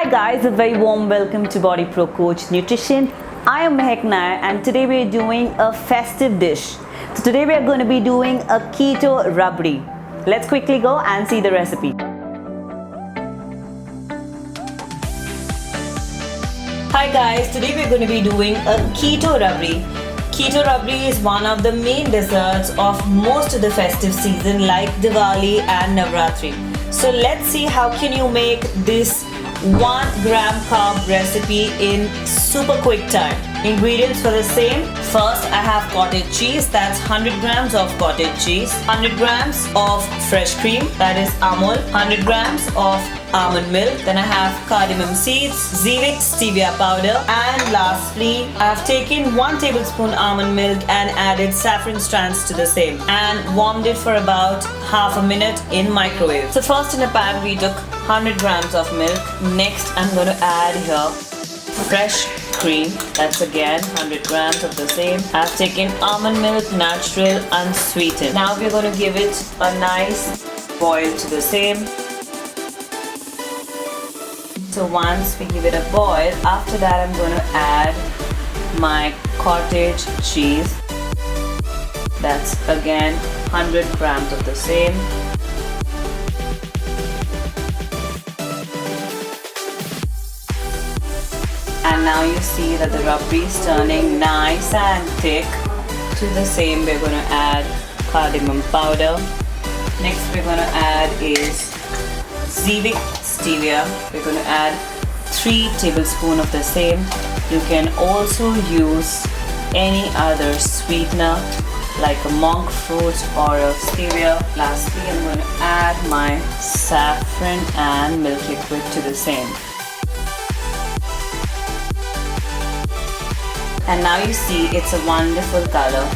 Hi guys, a very warm welcome to BodyProCoach Nutrition. I am Maahek and today we are doing a festive dish. So today we are going to be doing a Keto Rabri. Let's quickly go and see the recipe. Hi guys, today we are going to be doing a Keto Rabri. Keto Rabri is one of the main desserts of most of the festive season like Diwali and Navratri. So let's see how can you make this 1 gram carb recipe in super quick time. Ingredients for the same. First, I have cottage cheese, that's 100 grams of cottage cheese, 100 grams of fresh cream, that is Amul, 100 grams of almond milk, then I have cardamom seeds, xylitol, stevia powder, and lastly, I have taken 1 tablespoon almond milk and added saffron strands to the same and warmed it for about half a minute in microwave. So first in a pan we took 100 grams of milk. Next I'm going to add here fresh cream, that's again 100 grams of the same. I've taken almond milk, natural, unsweetened. Now we're going to give it a nice boil to the same. So once we give it a boil, after that I'm going to add my cottage cheese. That's again 100 grams of the same. And now you see that the rabri is turning nice and thick. To the same we're going to add cardamom powder. Next we're going to add is xylitol stevia. We're going to add 3 tablespoons of the same. You can also use any other sweetener like a monk fruit or a stevia. Lastly I'm going to add my saffron and milk liquid to the same. And now you see it's a wonderful color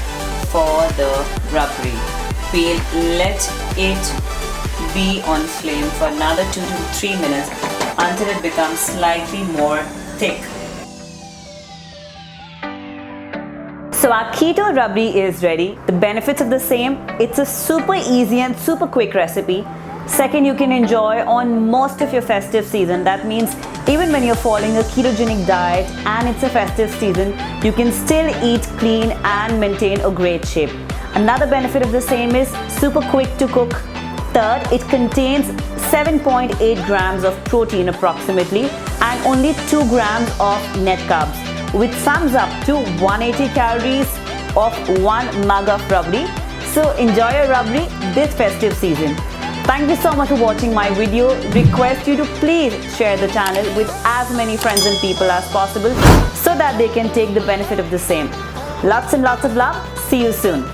for the rabri. We'll let it be on flame for another 2 to 3 minutes until it becomes slightly more thick. So our Keto Rabri is ready. The benefits of the same, it's a super easy and super quick recipe. Second, you can enjoy on most of your festive season. That means even when you're following a ketogenic diet and it's a festive season, you can still eat clean and maintain a great shape. Another benefit of the same is super quick to cook. Third, it contains 7.8 grams of protein approximately and only 2 grams of net carbs, which sums up to 180 calories of 1 mug of rabri. So enjoy your rabri this festive season. Thank you so much for watching my video. Request you to please share the channel with as many friends and people as possible so that they can take the benefit of the same. Lots and lots of love. See you soon.